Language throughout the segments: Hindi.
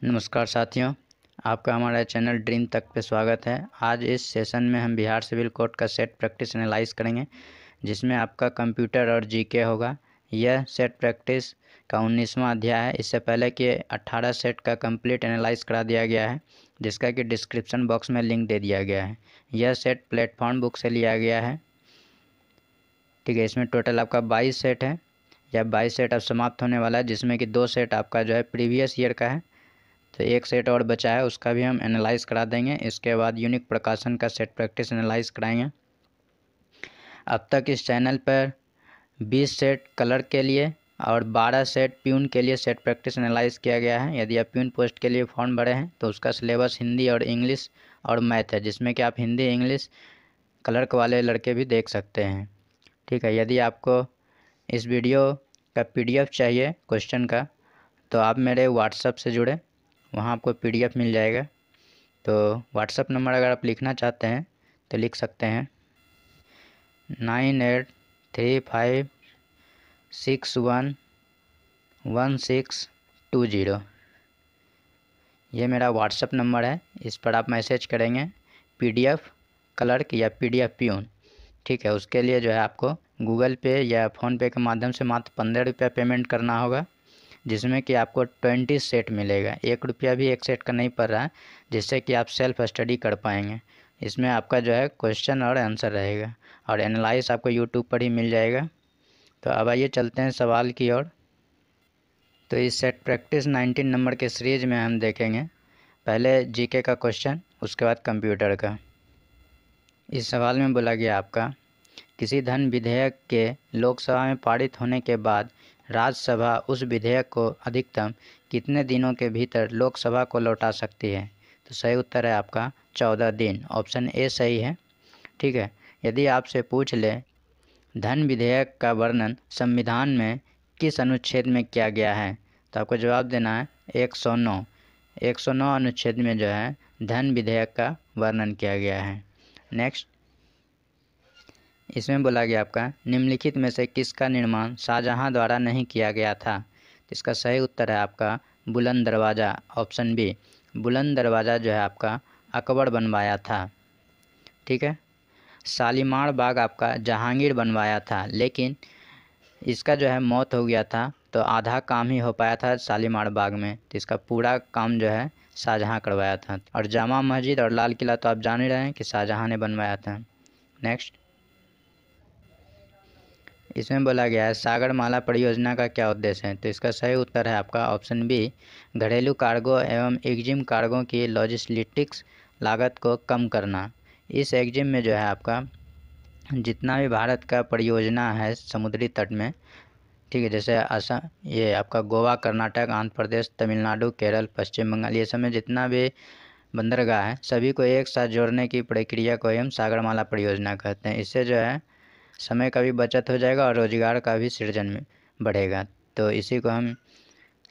नमस्कार साथियों, आपका हमारे चैनल ड्रीम तक पे स्वागत है। आज इस सेशन में हम बिहार सिविल कोड का सेट प्रैक्टिस एनालाइज करेंगे, जिसमें आपका कंप्यूटर और जीके होगा। यह सेट प्रैक्टिस का 19वां अध्याय है। इससे पहले कि 18 सेट का कंप्लीट एनालाइज करा दिया गया है, जिसका कि डिस्क्रिप्शन बॉक्स में लिंक दे दिया गया है। यह सेट प्लेटफॉर्म बुक से लिया गया है। ठीक है, इसमें टोटल आपका 22 सेट है। यह 22 सेट अब समाप्त होने वाला है, जिसमें कि 2 सेट आपका जो है प्रीवियस ईयर का है, तो एक सेट और बचा है, उसका भी हम एनालाइज करा देंगे। इसके बाद यूनिक प्रकाशन का सेट प्रैक्टिस एनालाइज कराएंगे। अब तक इस चैनल पर 20 सेट कलर के लिए और 12 सेट प्यून के लिए सेट प्रैक्टिस एनालाइज किया गया है। यदि आप प्यून पोस्ट के लिए फॉर्म भरे हैं तो उसका सिलेबस हिंदी और इंग्लिश और मैथ है, जिसमें कि आप हिंदी इंग्लिश कलर वाले लड़के भी देख सकते हैं। ठीक है, यदि आपको इस वीडियो का PDF चाहिए क्वेश्चन का, तो आप मेरे व्हाट्सएप से जुड़े, वहाँ आपको PDF मिल जाएगा। तो व्हाट्सएप नंबर अगर आप लिखना चाहते हैं तो लिख सकते हैं 9835611620। ये मेरा व्हाट्सएप नंबर है। इस पर आप मैसेज करेंगे PDF क्लर्क या PDF प्यून। ठीक है, उसके लिए जो है आपको गूगल पे या फ़ोनपे के माध्यम से मात्र 15 रुपया पेमेंट करना होगा, जिसमें कि आपको 20 सेट मिलेगा। 1 रुपया भी एक सेट का नहीं पड़ रहा है, जिससे कि आप सेल्फ स्टडी कर पाएंगे। इसमें आपका जो है क्वेश्चन और आंसर रहेगा और एनालाइज आपको यूट्यूब पर ही मिल जाएगा। तो अब आइए चलते हैं सवाल की ओर। तो इस सेट प्रैक्टिस 19 नंबर के सीरीज में हम देखेंगे पहले जीके का क्वेश्चन, उसके बाद कंप्यूटर का। इस सवाल में बोला गया आपका, किसी धन विधेयक के लोकसभा में पारित होने के बाद राज्यसभा उस विधेयक को अधिकतम कितने दिनों के भीतर लोकसभा को लौटा सकती है। तो सही उत्तर है आपका 14 दिन। ऑप्शन ए सही है। ठीक है, यदि आपसे पूछ ले धन विधेयक का वर्णन संविधान में किस अनुच्छेद में किया गया है, तो आपको जवाब देना है 109। 109 अनुच्छेद में जो है धन विधेयक का वर्णन किया गया है। नेक्स्ट, इसमें बोला गया आपका, निम्नलिखित में से किसका निर्माण शाहजहां द्वारा नहीं किया गया था। तो इसका सही उत्तर है आपका बुलंद दरवाज़ा। ऑप्शन बी, बुलंद दरवाज़ा जो है आपका अकबर बनवाया था। ठीक है, शालीमार बाग आपका जहांगीर बनवाया था, लेकिन इसका जो है मौत हो गया था, तो आधा काम ही हो पाया था शालीमार बाग में। तो इसका पूरा काम जो है शाहजहां करवाया था। और जामा मस्जिद और लाल किला तो आप जान ही रहे हैं कि शाहजहां ने बनवाया था। नेक्स्ट, इसमें बोला गया है सागरमाला परियोजना का क्या उद्देश्य है। तो इसका सही उत्तर है आपका ऑप्शन बी, घरेलू कार्गो एवं एक्जिम कार्गो की लॉजिस्टिक्स लागत को कम करना। इस एक्जिम में जो है आपका जितना भी भारत का परियोजना है समुद्री तट में, ठीक है, जैसे असम, ये आपका गोवा, कर्नाटक, आंध्र प्रदेश, तमिलनाडु, केरल, पश्चिम बंगाल, ये सब में जितना भी बंदरगाह है सभी को एक साथ जोड़ने की प्रक्रिया को हम सागरमाला परियोजना कहते हैं। इससे जो है समय का भी बचत हो जाएगा और रोजगार का भी सृजन बढ़ेगा। तो इसी को हम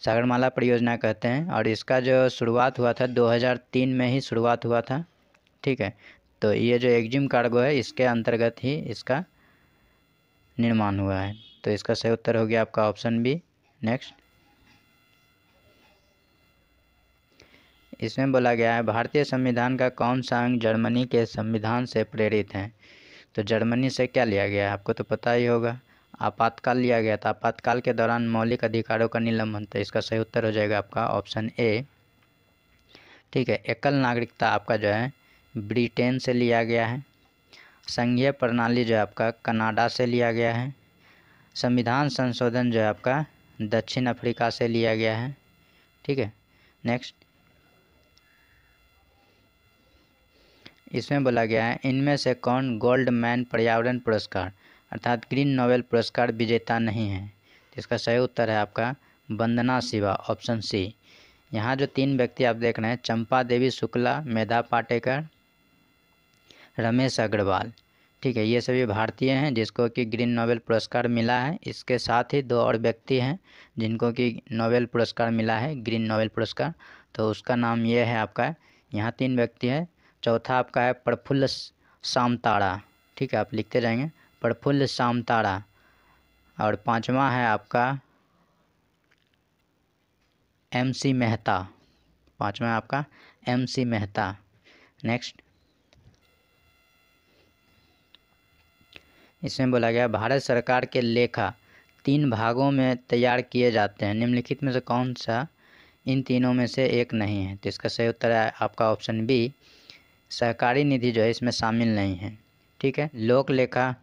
सागरमाला परियोजना कहते हैं। और इसका जो शुरुआत हुआ था 2003 में ही शुरुआत हुआ था। ठीक है, तो ये जो एक्जिम कार्गो है इसके अंतर्गत ही इसका निर्माण हुआ है। तो इसका सही उत्तर हो गया आपका ऑप्शन बी। नेक्स्ट, इसमें बोला गया है भारतीय संविधान का कौन सा अंग जर्मनी के संविधान से प्रेरित है। तो जर्मनी से क्या लिया गया है आपको तो पता ही होगा, आपातकाल लिया गया था। आपातकाल के दौरान मौलिक अधिकारों का निलंबन। तो इसका सही उत्तर हो जाएगा आपका ऑप्शन ए। ठीक है, एकल नागरिकता आपका जो है ब्रिटेन से लिया गया है। संघीय प्रणाली जो है आपका कनाडा से लिया गया है। संविधान संशोधन जो है आपका दक्षिण अफ्रीका से लिया गया है। ठीक है, नेक्स्ट, इसमें बोला गया है इनमें से कौन गोल्डमैन पर्यावरण पुरस्कार अर्थात ग्रीन नोबेल पुरस्कार विजेता नहीं है। इसका सही उत्तर है आपका वंदना शिवा। Option C. यहाँ जो 3 व्यक्ति आप देख रहे हैं, चंपा देवी शुक्ला, मेधा पाटेकर, रमेश अग्रवाल, ठीक है, ये सभी भारतीय हैं जिसको कि ग्रीन नोबेल पुरस्कार मिला है। इसके साथ ही 2 और व्यक्ति हैं जिनको कि नोबेल पुरस्कार मिला है, ग्रीन नोबेल पुरस्कार। तो उसका नाम ये है आपका, यहाँ 3 व्यक्ति हैं। चौथा आपका है प्रफुल्ल सामताड़ा। ठीक है, आप लिखते जाएंगे प्रफुल्ल सामताड़ा। और 5वां है आपका MC मेहता। 5वां आपका MC मेहता। नेक्स्ट, इसमें बोला गया भारत सरकार के लेखा 3 भागों में तैयार किए जाते हैं, निम्नलिखित में से कौन सा इन तीनों में से एक नहीं है? तो इसका सही उत्तर है आपका ऑप्शन बी, सहकारी निधि जो है इसमें शामिल नहीं है। ठीक है, लोक लेखा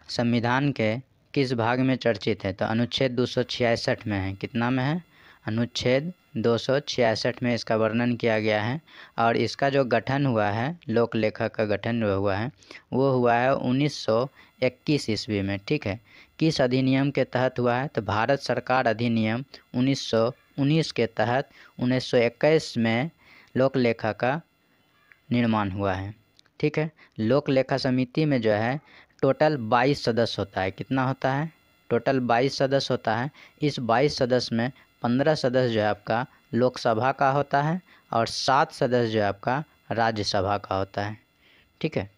संविधान के किस भाग में चर्चित है? तो अनुच्छेद 266 में है। कितना में है? अनुच्छेद 266 में इसका वर्णन किया गया है। और इसका जो गठन हुआ है, लोक लेखा का गठन जो हुआ है वो हुआ है 1921 ईस्वी में। ठीक है, किस अधिनियम के तहत हुआ है? तो भारत सरकार अधिनियम 1919 के तहत 1921 में लोक लेखा का निर्माण हुआ है। ठीक है, लोक लेखा समिति में जो है टोटल 22 सदस्य होता है। कितना होता है? टोटल 22 सदस्य होता है। इस 22 सदस्य में 15 सदस्य जो है आपका लोकसभा का होता है और 7 सदस्य जो है आपका राज्यसभा का होता है। ठीक है,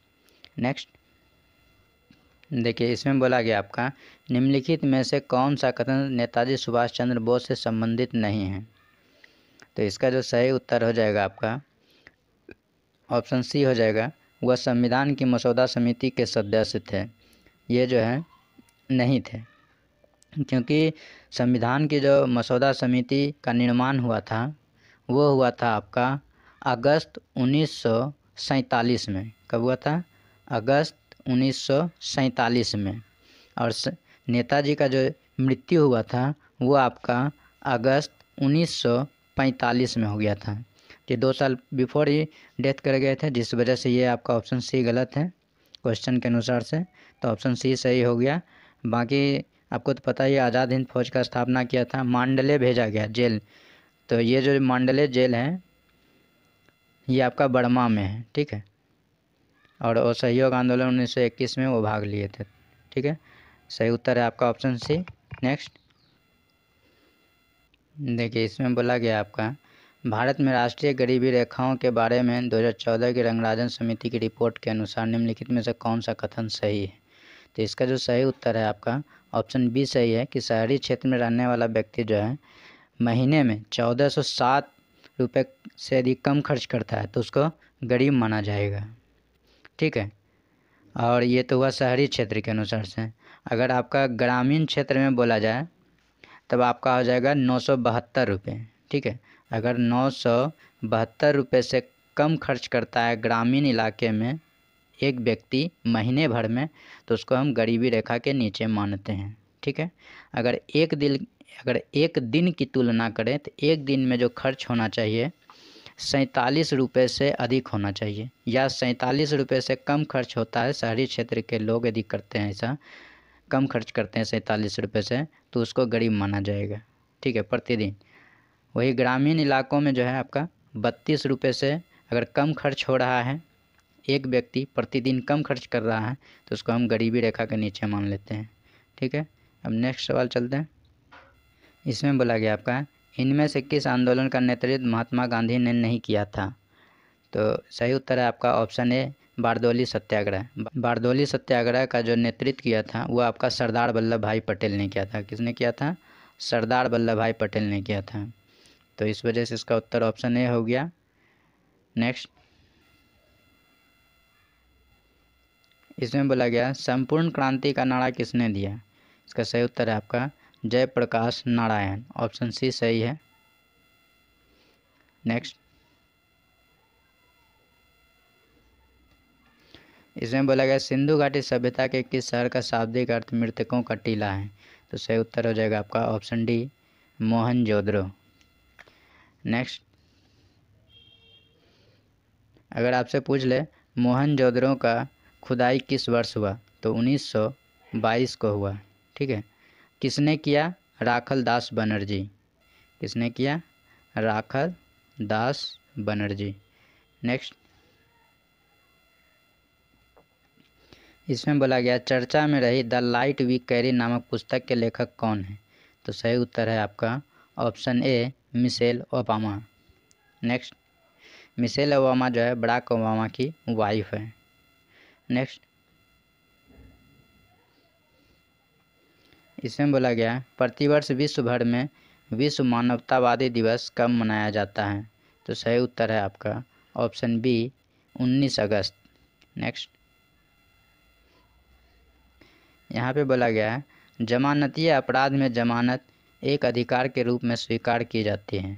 नेक्स्ट देखिए, इसमें बोला गया आपका निम्नलिखित में से कौन सा कथन नेताजी सुभाष चंद्र बोस से संबंधित नहीं है? तो इसका जो सही उत्तर हो जाएगा आपका ऑप्शन सी हो जाएगा, वह संविधान की मसौदा समिति के सदस्य थे। ये जो है नहीं थे, क्योंकि संविधान की जो मसौदा समिति का निर्माण हुआ था वो हुआ था आपका अगस्त 1947 में। कब हुआ था? अगस्त 1947 में। और नेताजी का जो मृत्यु हुआ था वो आपका अगस्त 1945 में हो गया था। ये 2 साल बिफोर ही डेथ कर गए थे, जिस वजह से ये आपका ऑप्शन सी गलत है क्वेश्चन के अनुसार से। तो ऑप्शन सी सही हो गया। बाकी आपको तो पता ही, आज़ाद हिंद फौज का स्थापना किया था, मांडले भेजा गया जेल। तो ये जो मांडले जेल है ये आपका बर्मा में है। ठीक है, और असहयोग आंदोलन 1921 में वो भाग लिए थे। ठीक है, सही उत्तर है आपका ऑप्शन सी। नेक्स्ट देखिए, इसमें बोला गया आपका भारत में राष्ट्रीय गरीबी रेखाओं के बारे में 2014 की रंगराजन समिति की रिपोर्ट के अनुसार निम्नलिखित में से कौन सा कथन सही है? तो इसका जो सही उत्तर है आपका ऑप्शन बी सही है कि शहरी क्षेत्र में रहने वाला व्यक्ति जो है महीने में 1407 रुपये से अधिक कम खर्च करता है तो उसको गरीब माना जाएगा। ठीक है, और ये तो हुआ शहरी क्षेत्र के अनुसार से। अगर आपका ग्रामीण क्षेत्र में बोला जाए तब आपका हो जाएगा 972 रुपये। ठीक है, अगर 972 रुपये से कम खर्च करता है ग्रामीण इलाके में एक व्यक्ति महीने भर में तो उसको हम गरीबी रेखा के नीचे मानते हैं। ठीक है, अगर एक दिन की तुलना करें तो एक दिन में जो खर्च होना चाहिए 47 रुपये से अधिक होना चाहिए, या 47 रुपये से कम खर्च होता है शहरी क्षेत्र के लोग यदि करते हैं, ऐसा कम खर्च करते हैं 47 रुपये से तो उसको गरीब माना जाएगा। ठीक है, प्रतिदिन। वही ग्रामीण इलाकों में जो है आपका 32 रुपये से अगर कम खर्च हो रहा है, एक व्यक्ति प्रतिदिन कम खर्च कर रहा है तो उसको हम गरीबी रेखा के नीचे मान लेते हैं। ठीक है, अब नेक्स्ट सवाल चलते हैं। इसमें बोला गया आपका इनमें से किस आंदोलन का नेतृत्व महात्मा गांधी ने नहीं किया था? तो सही उत्तर है आपका ऑप्शन ए, बारदौली सत्याग्रह। बारदौली सत्याग्रह का जो नेतृत्व किया था वो आपका सरदार वल्लभ भाई पटेल ने किया था। किसने किया था? सरदार वल्लभ भाई पटेल ने किया था। तो इस वजह से इसका उत्तर ऑप्शन ए हो गया। नेक्स्ट, इसमें बोला गया संपूर्ण क्रांति का नारा किसने दिया? इसका सही उत्तर है आपका जयप्रकाश नारायण। ऑप्शन सी सही है। नेक्स्ट, इसमें बोला गया सिंधु घाटी सभ्यता के किस शहर का शाब्दिक अर्थ मृतकों का टीला है? तो सही उत्तर हो जाएगा आपका ऑप्शन डी, मोहनजोदड़ो। नेक्स्ट, अगर आपसे पूछ ले मोहनजोदड़ो का खुदाई किस वर्ष हुआ? तो 1922 को हुआ। ठीक है, किसने किया? राखल दास बनर्जी। किसने किया? राखल दास बनर्जी। नेक्स्ट, इसमें बोला गया चर्चा में रही द लाइट वी कैरी नामक पुस्तक के लेखक कौन है? तो सही उत्तर है आपका option A, Michelle Obama. Next, Michelle Obama जो है बराक ओबामा की वाइफ है। नेक्स्ट, इसमें बोला गया प्रतिवर्ष विश्व भर में विश्व मानवतावादी दिवस कब मनाया जाता है? तो सही उत्तर है आपका ऑप्शन बी 19 अगस्त। नेक्स्ट, यहाँ पे बोला गया है जमानतीय अपराध में जमानत एक अधिकार के रूप में स्वीकार की जाती है।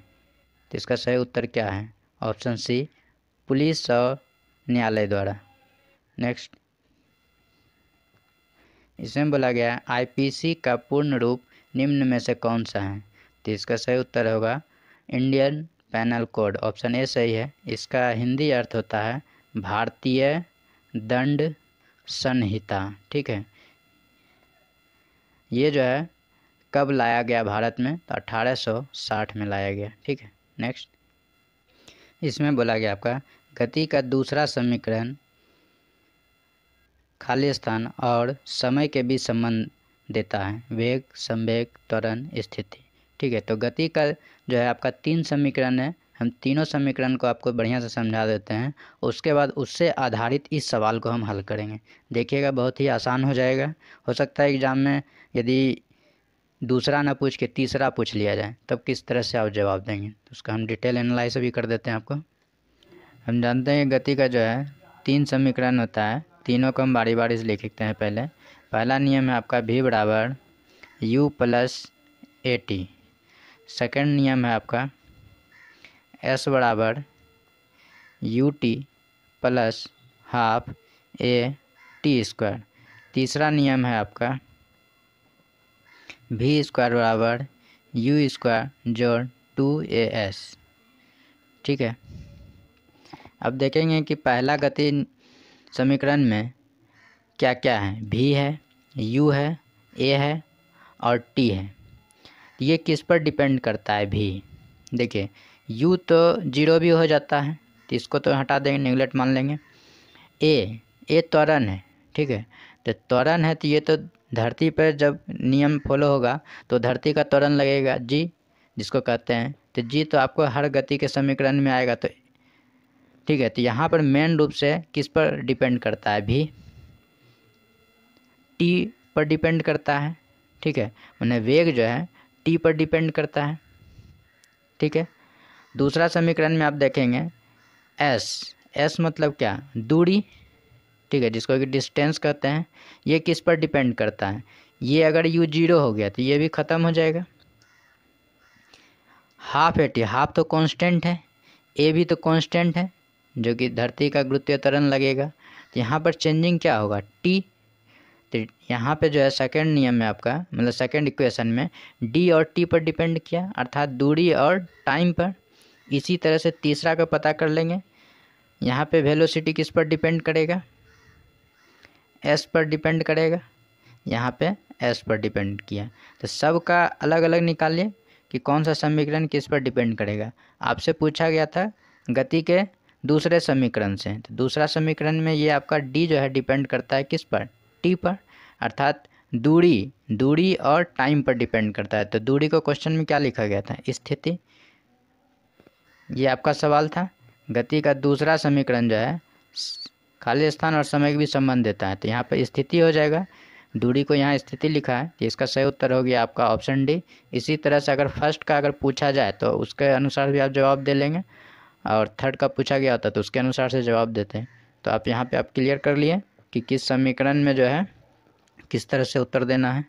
तो इसका सही उत्तर क्या है? ऑप्शन सी पुलिस और न्यायालय द्वारा। नेक्स्ट, इसमें बोला गया है आईपीसी का पूर्ण रूप निम्न में से कौन सा है? तो इसका सही उत्तर होगा Indian penal code. Option A सही है। इसका हिंदी अर्थ होता है भारतीय दंड संहिता। ठीक है, ये जो है कब लाया गया भारत में? तो 1860 में लाया गया। ठीक है, नेक्स्ट, इसमें बोला गया आपका गति का दूसरा समीकरण खाली स्थान और समय के बीच संबंध देता है, वेग, संवेग, त्वरण, स्थिति। ठीक है, तो गति का जो है आपका 3 समीकरण है। हम तीनों समीकरण को आपको बढ़िया से समझा देते हैं, उसके बाद उससे आधारित इस सवाल को हम हल करेंगे। देखिएगा बहुत ही आसान हो जाएगा। हो सकता है एग्ज़ाम में यदि दूसरा ना पूछ के तीसरा पूछ लिया जाए तब किस तरह से आप जवाब देंगे, तो उसका हम डिटेल एनालाइज भी कर देते हैं आपको। हम जानते हैं गति का जो है 3 समीकरण होता है, तीनों को हम बारी बारी से लिखते हैं। पहला नियम है आपका v बराबर u plus A T. Second नियम है आपका s बराबर U T plus half A T square. तीसरा नियम है आपका v स्क्वायर बराबर u स्क्वायर जोड़ 2as। ठीक है, अब देखेंगे कि पहला गति समीकरण में क्या क्या है। v है, u है, a है और t है। ये किस पर डिपेंड करता है? v देखिए u तो 0 भी हो जाता है, तो इसको तो हटा देंगे, नेगलेक्ट मान लेंगे। a त्वरण है। ठीक है, तो त्वरण है तो ये तो धरती पर जब नियम फॉलो होगा तो धरती का त्वरण लगेगा g, जिसको कहते हैं। तो g तो आपको हर गति के समीकरण में आएगा। तो ठीक है, तो यहाँ पर मेन रूप से किस पर डिपेंड करता है? v t पर डिपेंड करता है। ठीक है, माने वेग जो है t पर डिपेंड करता है। ठीक है, दूसरा समीकरण में आप देखेंगे s मतलब क्या? दूरी। ठीक है, जिसको कि डिस्टेंस कहते हैं। ये किस पर डिपेंड करता है? ये अगर u 0 हो गया तो ये भी ख़त्म हो जाएगा। हाफ ए टी, हाफ तो कांस्टेंट है, a भी तो कांस्टेंट है, जो कि धरती का गुरुत्वीय त्वरण लगेगा। तो यहाँ पर चेंजिंग क्या होगा? t। तो यहाँ पे जो है सेकंड नियम में आपका मतलब सेकंड इक्वेशन में d और t पर डिपेंड किया, अर्थात दूरी और टाइम पर। इसी तरह से तीसरा का पता कर लेंगे। यहाँ पे वेलोसिटी किस पर डिपेंड करेगा? s पर डिपेंड करेगा। यहाँ पे s पर डिपेंड किया, तो सब का अलग अलग निकालिए कि कौन सा समीकरण किस पर डिपेंड करेगा। आपसे पूछा गया था गति के दूसरे समीकरण से, तो दूसरा समीकरण में ये आपका d जो है डिपेंड करता है किस पर? t पर, अर्थात दूरी और टाइम पर डिपेंड करता है। तो दूरी को क्वेश्चन में क्या लिखा गया था? स्थिति। ये आपका सवाल था। गति का दूसरा समीकरण जो है खाली स्थान और समय के भी संबंध देता है, तो यहाँ पर स्थिति हो जाएगा। दूरी को यहाँ स्थिति लिखा है, तो इसका सही उत्तर हो गया आपका ऑप्शन डी। इसी तरह से अगर फर्स्ट का अगर पूछा जाए तो उसके अनुसार भी आप जवाब दे लेंगे, और थर्ड का पूछा गया होता तो उसके अनुसार से जवाब देते हैं। तो आप यहाँ पे आप क्लियर कर लिए कि किस समीकरण में जो है किस तरह से उत्तर देना है।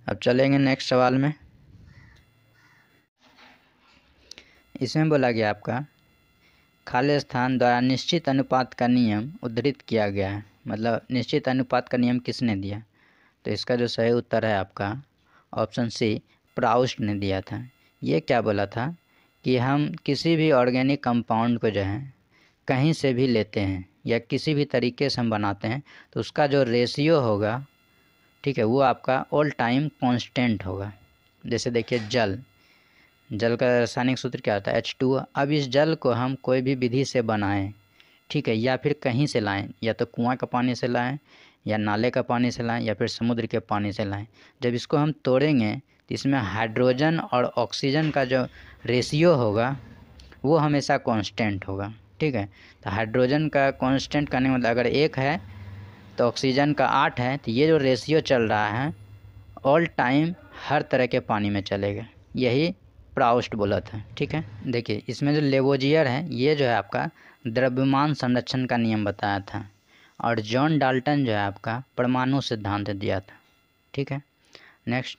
अब चलेंगे नेक्स्ट सवाल में। इसमें बोला गया आपका खाली स्थान द्वारा निश्चित अनुपात का नियम उद्धृत किया गया है, मतलब निश्चित अनुपात का नियम किसने दिया? तो इसका जो सही उत्तर है आपका ऑप्शन सी प्राउस्ट ने दिया था। ये क्या बोला था कि हम किसी भी ऑर्गेनिक कंपाउंड को जो है कहीं से भी लेते हैं या किसी भी तरीके से हम बनाते हैं तो उसका जो रेशियो होगा, ठीक है, वो आपका ऑल टाइम कांस्टेंट होगा। जैसे देखिए जल का रासायनिक सूत्र क्या होता है? H2O। अब इस जल को हम कोई भी विधि से बनाएं, ठीक है, या फिर कहीं से लाएं, या तो कुआं का पानी से लाएं या नाले का पानी से लाएं या फिर समुद्र के पानी से लाएं। जब इसको हम तोड़ेंगे तो इसमें हाइड्रोजन और ऑक्सीजन का जो रेशियो होगा वो हमेशा कांस्टेंट होगा। ठीक है, तो हाइड्रोजन का कांस्टेंट करने का मतलब अगर 1 है तो ऑक्सीजन का 8 है, तो ये जो रेशियो चल रहा है ऑल टाइम हर तरह के पानी में चलेगा। यही प्राउस्ट बोला था। ठीक है, देखिए इसमें जो लेवोजियर है ये जो है आपका द्रव्यमान संरक्षण का नियम बताया था, और जॉन डाल्टन जो है आपका परमाणु सिद्धांत दिया था। ठीक है, नेक्स्ट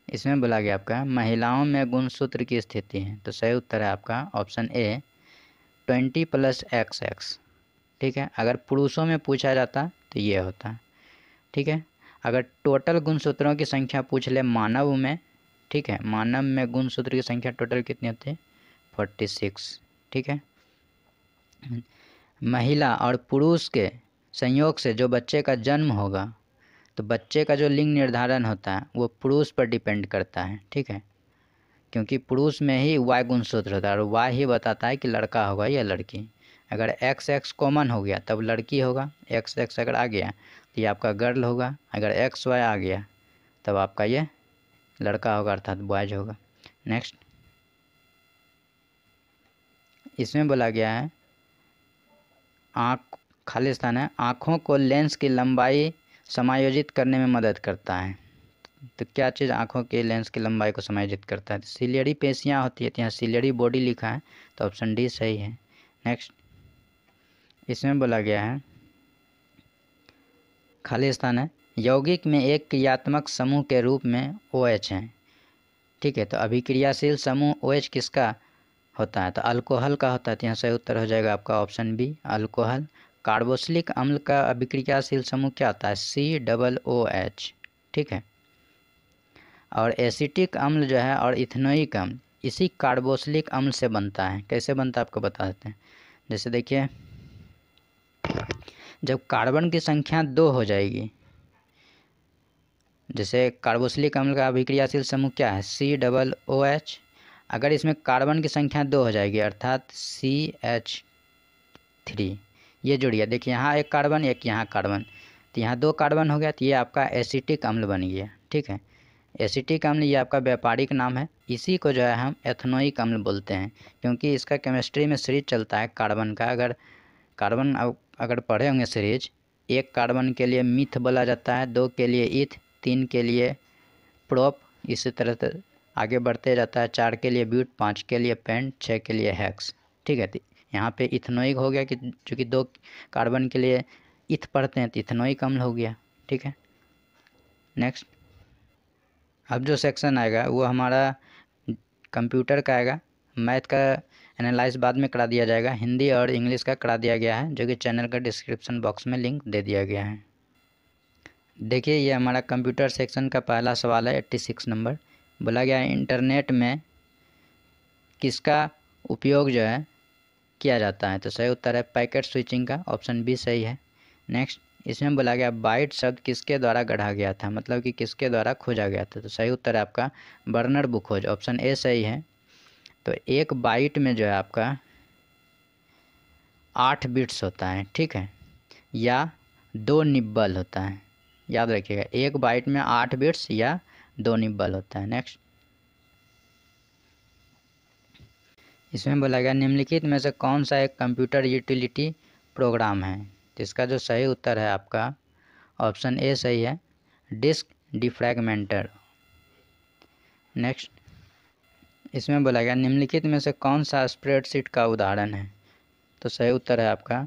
इसमें बोला गया आपका महिलाओं में गुणसूत्र की स्थिति है, तो सही उत्तर है आपका ऑप्शन ए 20+XX। ठीक है, अगर पुरुषों में पूछा जाता तो ये होता। ठीक है, अगर टोटल गुणसूत्रों की संख्या पूछ ले मानव में, ठीक है, मानव में गुणसूत्र की संख्या टोटल कितनी होती है 46। ठीक है, महिला और पुरुष के संयोग से जो बच्चे का जन्म होगा तो बच्चे का जो लिंग निर्धारण होता है वो पुरुष पर डिपेंड करता है। ठीक है, क्योंकि पुरुष में ही वाई गुणसूत्र होता है और वाई ही बताता है कि लड़का होगा या लड़की। अगर XX कॉमन हो गया तब लड़की होगा, XX अगर आ गया तो ये आपका गर्ल होगा, अगर XY आ गया तब आपका ये लड़का होगा अर्थात बॉयज होगा। नेक्स्ट इसमें बोला गया है आँख खाली स्थान है, आँखों को लेंस की लंबाई समायोजित करने में मदद करता है। तो क्या चीज़ आँखों के लेंस की लंबाई को समायोजित करता है? सिलियरी पेशियाँ होती है, तो यहाँ सिलियरी बॉडी लिखा है तो ऑप्शन डी सही है। नेक्स्ट इसमें बोला गया है खाली स्थान है, यौगिक में एक क्रियात्मक समूह के रूप में OH है। ठीक है, तो अभिक्रियाशील समूह OH किसका होता है? तो अल्कोहल का होता है, तो यहाँ सही उत्तर हो जाएगा आपका ऑप्शन बी अल्कोहल। कार्बोक्सिलिक अम्ल का अभिक्रियाशील समूह क्या होता है? COOH। ठीक है, और एसिटिक अम्ल जो है और इथेनोइक अम्ल इसी कार्बोक्सिलिक अम्ल से बनता है। कैसे बनता है आपको बता देते हैं। जैसे देखिए जब कार्बन की संख्या 2 हो जाएगी, जैसे कार्बोक्सिलिक अम्ल का अभिक्रियाशील समूह क्या है COOH, अगर इसमें कार्बन की संख्या 2 हो जाएगी अर्थात CH3, ये जुड़िए, देखिए यहाँ एक कार्बन एक यहाँ कार्बन, तो यहाँ 2 कार्बन हो गया, तो ये आपका एसिटिक अम्ल बन गया। ठीक है, एसिटिक अम्ल ये आपका व्यापारिक नाम है, इसी को जो है हम एथनोइक अम्ल बोलते हैं, क्योंकि इसका केमिस्ट्री में सीरीज चलता है कार्बन का। अगर कार्बन अगर पढ़े होंगे सीरीज, 1 कार्बन के लिए मिथ बोला जाता है, 2 के लिए इथ, 3 के लिए प्रोप, इसी तरह से आगे बढ़ते जाता है, 4 के लिए ब्यूट, 5 के लिए पेंट, 6 के लिए हेक्स। ठीक है, तो यहाँ पे इथनोइक हो गया कि चूँकि 2 कार्बन के लिए इथ पढ़ते हैं तो इथनोइक अम्ल हो गया। ठीक है, नेक्स्ट अब जो सेक्शन आएगा वो हमारा कंप्यूटर का आएगा, मैथ का एनालाइज बाद में करा दिया जाएगा, हिंदी और इंग्लिश का करा दिया गया है, जो कि चैनल का डिस्क्रिप्शन बॉक्स में लिंक दे दिया गया है। देखिए ये हमारा कंप्यूटर सेक्शन का पहला सवाल है 86 नंबर। बोला गया है इंटरनेट में किसका उपयोग जो है किया जाता है? तो सही उत्तर है पैकेट स्विचिंग का, ऑप्शन बी सही है। नेक्स्ट इसमें बोला गया बाइट शब्द किसके द्वारा गढ़ा गया था, मतलब कि किसके द्वारा खोजा गया था? तो सही उत्तर है आपका बर्नर बुखोज, ऑप्शन ए सही है। तो एक बाइट में जो है आपका 8 बिट्स होता है। ठीक है, या 2 निब्बल होता है, याद रखिएगा, एक बाइट में 8 बिट्स या 2 निब्बल होता है। नेक्स्ट इसमें बोला गया निम्नलिखित में से कौन सा एक कंप्यूटर यूटिलिटी प्रोग्राम है? तो इसका जो सही उत्तर है आपका ऑप्शन ए सही है डिस्क डिफ्रैगमेंटर। नेक्स्ट इसमें बोला गया निम्नलिखित में से कौन सा स्प्रेडशीट का उदाहरण है? तो सही उत्तर है आपका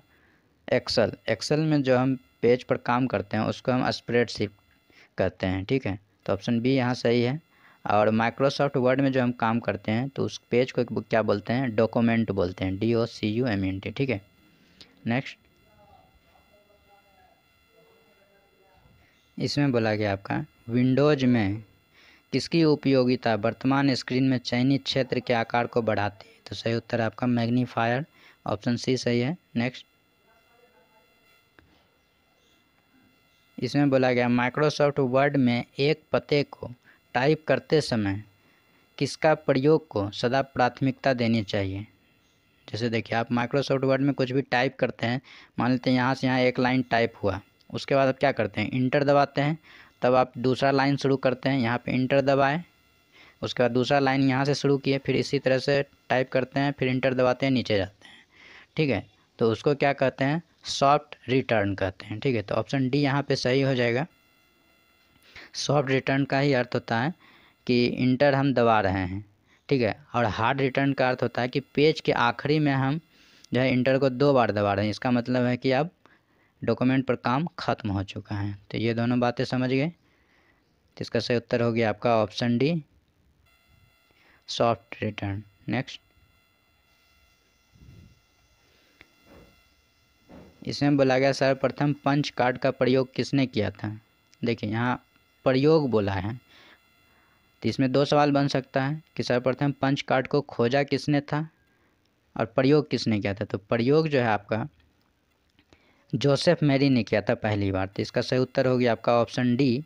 एक्सेल। एक्सेल में जो हम पेज पर काम करते हैं उसको हम स्प्रेडशीट कहते हैं। ठीक है, तो ऑप्शन बी यहाँ सही है। और माइक्रोसॉफ्ट वर्ड में जो हम काम करते हैं तो उस पेज को क्या बोलते हैं? डॉक्यूमेंट बोलते हैं, DOCUMENT। ठीक है, नेक्स्ट इसमें बोला गया आपका विंडोज़ में किसकी उपयोगिता वर्तमान स्क्रीन में चयनित क्षेत्र के आकार को बढ़ाती है? तो सही उत्तर आपका मैग्नीफायर, ऑप्शन सी सही है। नेक्स्ट इसमें बोला गया माइक्रोसॉफ्ट वर्ड में एक पते को टाइप करते समय किसका प्रयोग को सदा प्राथमिकता देनी चाहिए? जैसे देखिए आप माइक्रोसॉफ्ट वर्ड में कुछ भी टाइप करते हैं, मान लेते हैं यहाँ से यहाँ एक लाइन टाइप हुआ, उसके बाद आप क्या करते हैं? इंटर दबाते हैं, तब आप दूसरा लाइन शुरू करते हैं, यहाँ पे इंटर दबाएं, उसके बाद दूसरा लाइन यहाँ से शुरू किए, फिर इसी तरह से टाइप करते हैं, फिर इंटर दबाते हैं, नीचे जाते हैं। ठीक है, तो उसको क्या कहते हैं? सॉफ्ट रिटर्न कहते हैं। ठीक है, तो ऑप्शन डी यहाँ पे सही हो जाएगा। सॉफ्ट रिटर्न का ही अर्थ होता है कि इंटर हम दबा रहे हैं, ठीक है। और हार्ड रिटर्न का अर्थ होता है कि पेज के आखिरी में हम जो है इंटर को 2 बार दबा रहे हैं। इसका मतलब है कि अब डॉक्यूमेंट पर काम ख़त्म हो चुका है। तो ये दोनों बातें समझ गए। तो इसका सही उत्तर हो गया आपका option D, soft return. Next, इसमें बोला गया सर्वप्रथम पंच कार्ड का प्रयोग किसने किया था। देखिए यहाँ प्रयोग बोला है, तो इसमें 2 सवाल बन सकता है कि सर्वप्रथम पंच कार्ड को खोजा किसने था और प्रयोग किसने किया था। तो प्रयोग जो है आपका जोसेफ मैरी ने किया था पहली बार। तो इसका सही उत्तर हो गया आपका ऑप्शन डी।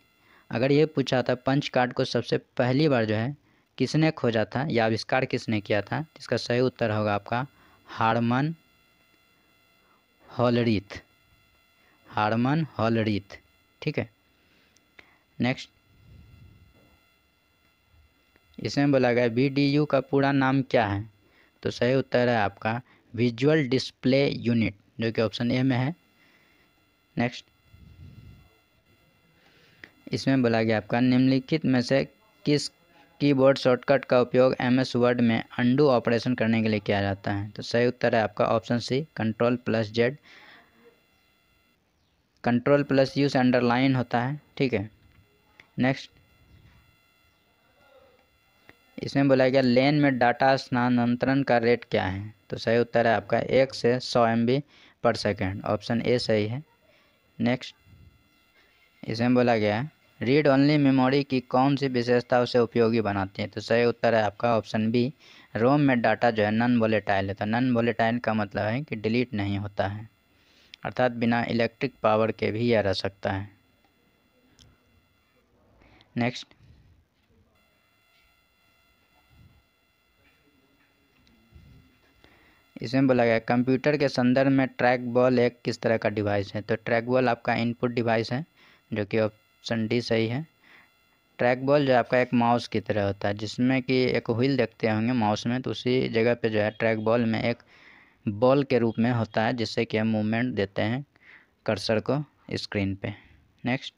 अगर ये पूछा था पंच कार्ड को सबसे पहली बार जो है किसने खोजा था या आविष्कार किसने किया था, तो इसका सही उत्तर होगा आपका हार्मन हॉलरीथ, हार्मन हॉलरीथ, ठीक है। नेक्स्ट, इसमें बोला गया VDU का पूरा नाम क्या है। तो सही उत्तर है आपका विजुअल डिस्प्ले यूनिट, जो कि ऑप्शन ए में है। नेक्स्ट, इसमें बोला गया आपका निम्नलिखित में से किस कीबोर्ड शॉर्टकट का उपयोग MS वर्ड में अंडू ऑपरेशन करने के लिए किया जाता है। तो सही उत्तर है आपका ऑप्शन सी, Ctrl+Z। Ctrl+U से अंडरलाइन होता है, ठीक है। नेक्स्ट, इसमें बोला गया लेन में डाटा स्थानांतरण का रेट क्या है। तो सही उत्तर है आपका 1 से 100 MB/सेकेंड, ऑप्शन ए सही है। नेक्स्ट, इसमें बोला गया रीड ओनली मेमोरी की कौन सी विशेषता उसे उपयोगी बनाती है। तो सही उत्तर है आपका ऑप्शन बी, रोम में डाटा जो है नॉन वोलेटाइल है। तो नॉन वोलेटाइल का मतलब है कि डिलीट नहीं होता है, अर्थात बिना इलेक्ट्रिक पावर के भी यह रह सकता है। नेक्स्ट, इसमें बोला गया कंप्यूटर के संदर्भ में ट्रैक बॉल एक किस तरह का डिवाइस है। तो ट्रैक बॉल आपका इनपुट डिवाइस है, जो कि ऑप्शन डी सही है। ट्रैक बॉल जो आपका एक माउस की तरह होता है, जिसमें कि एक व्हील देखते होंगे माउस में, तो उसी जगह पे जो है ट्रैक बॉल में एक बॉल के रूप में होता है, जिससे कि हम मूवमेंट देते हैं कर्सर को स्क्रीन पे। नेक्स्ट,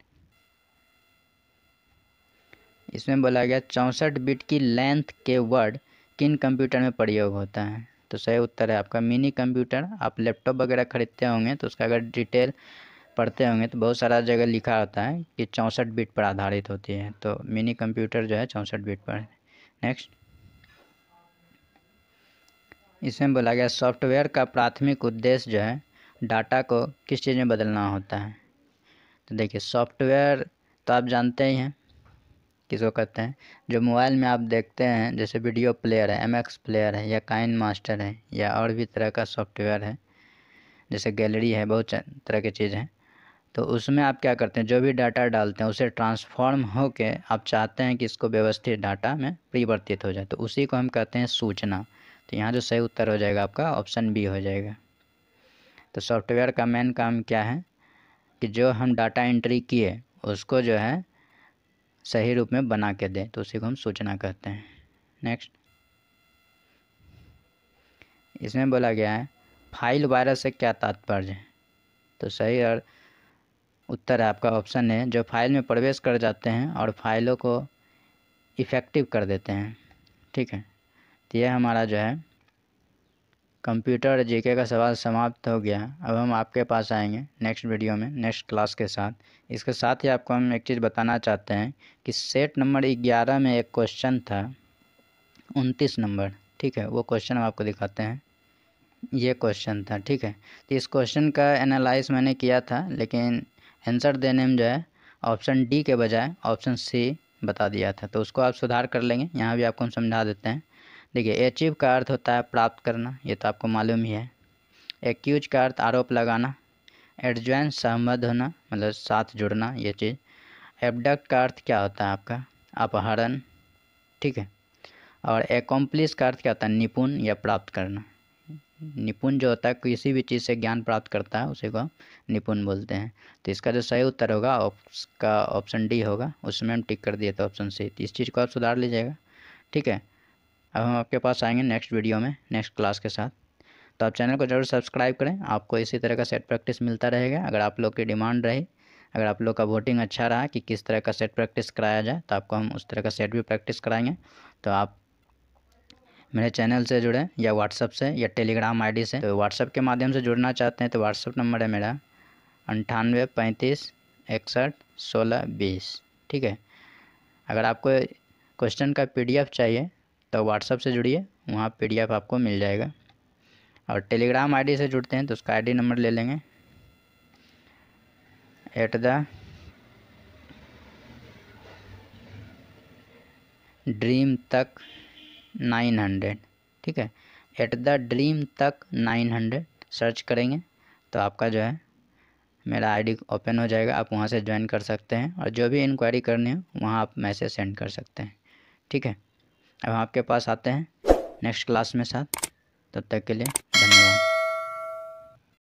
इसमें बोला गया 64 बिट की लेंथ के वर्ड किन कंप्यूटर में प्रयोग होता है। तो सही उत्तर है आपका मिनी कंप्यूटर। आप लैपटॉप वगैरह खरीदते होंगे तो उसका अगर डिटेल पढ़ते होंगे तो बहुत सारा जगह लिखा होता है कि 64 बिट पर आधारित होती है, तो मिनी कंप्यूटर जो है 64 बिट पर है। नेक्स्ट, इसमें बोला गया सॉफ्टवेयर का प्राथमिक उद्देश्य जो है डाटा को किस चीज़ में बदलना होता है। तो देखिए सॉफ्टवेयर तो आप जानते ही हैं किसको कहते हैं, जो मोबाइल में आप देखते हैं, जैसे वीडियो प्लेयर है, MX प्लेयर है, या काइन मास्टर है, या और भी तरह का सॉफ्टवेयर है, जैसे गैलरी है, बहुत तरह की चीज़ हैं। तो उसमें आप क्या करते हैं, जो भी डाटा डालते हैं उसे ट्रांसफॉर्म होके आप चाहते हैं कि इसको व्यवस्थित डाटा में परिवर्तित हो जाए, तो उसी को हम कहते हैं सूचना। तो यहाँ जो सही उत्तर हो जाएगा आपका ऑप्शन बी हो जाएगा। तो सॉफ्टवेयर का मेन काम क्या है कि जो हम डाटा एंट्री किए उसको जो है सही रूप में बना के दें, तो उसी को हम सूचना कहते हैं। नेक्स्ट, इसमें बोला गया है फाइल वायरस से क्या तात्पर्य है। तो सही और उत्तर है आपका ऑप्शन है, जो फाइल में प्रवेश कर जाते हैं और फाइलों को इफ़ेक्टिव कर देते हैं, ठीक है। तो यह हमारा जो है कंप्यूटर जीके का सवाल समाप्त हो गया। अब हम आपके पास आएंगे नेक्स्ट वीडियो में नेक्स्ट क्लास के साथ। इसके साथ ही आपको हम एक चीज़ बताना चाहते हैं कि सेट नंबर 11 में एक क्वेश्चन था 29 नंबर, ठीक है। वो क्वेश्चन हम आपको दिखाते हैं, ये क्वेश्चन था, ठीक है। तो इस क्वेश्चन का एनालाइज मैंने किया था, लेकिन आंसर देने में जो है ऑप्शन डी के बजाय ऑप्शन सी बता दिया था, तो उसको आप सुधार कर लेंगे। यहाँ भी आपको हम समझा देते हैं। देखिए अचीव का अर्थ होता है प्राप्त करना, ये तो आपको मालूम ही है। एक्यूज का अर्थ आरोप लगाना। एडजॉइन सहमत होना, मतलब साथ जुड़ना, ये चीज़। एबडक्ट का अर्थ क्या होता है आपका अपहरण, ठीक है। और एकम्प्लिश का अर्थ क्या होता है निपुण या प्राप्त करना। निपुण जो होता है किसी भी चीज़ से ज्ञान प्राप्त करता है उसी को निपुण बोलते हैं। तो इसका जो सही उत्तर होगा उसका ऑप्शन डी होगा, उसमें हम टिक कर दिए तो ऑप्शन सी। तो इस चीज़ को आप सुधार लीजिएगा, ठीक है। अब हम आपके पास आएंगे नेक्स्ट वीडियो में नेक्स्ट क्लास के साथ। तो आप चैनल को ज़रूर सब्सक्राइब करें, आपको इसी तरह का सेट प्रैक्टिस मिलता रहेगा। अगर आप लोग की डिमांड रही अगर आप लोग का वोटिंग अच्छा रहा कि किस तरह का सेट प्रैक्टिस कराया जाए तो आपको हम उस तरह का सेट भी प्रैक्टिस कराएंगे। तो आप मेरे चैनल से जुड़ें या व्हाट्सअप से या टेलीग्राम आईडी से। तो व्हाट्सअप के माध्यम से जुड़ना चाहते हैं तो व्हाट्सअप नंबर है मेरा 9835611620। ठीक है। अगर आपको क्वेश्चन का PDF चाहिए तो व्हाट्सअप से जुड़िए, वहाँ PDF आपको मिल जाएगा। और टेलीग्राम आईडी से जुड़ते हैं तो उसका आईडी नंबर ले लेंगे @dream तक 900। ठीक है, @dream तक 900 सर्च करेंगे तो आपका जो है मेरा आईडी ओपन हो जाएगा। आप वहाँ से ज्वाइन कर सकते हैं और जो भी इंक्वायरी करनी हो वहाँ आप मैसेज सेंड कर सकते हैं। ठीक है, अब हम आपके पास आते हैं नेक्स्ट क्लास में साथ। तब तक के लिए धन्यवाद।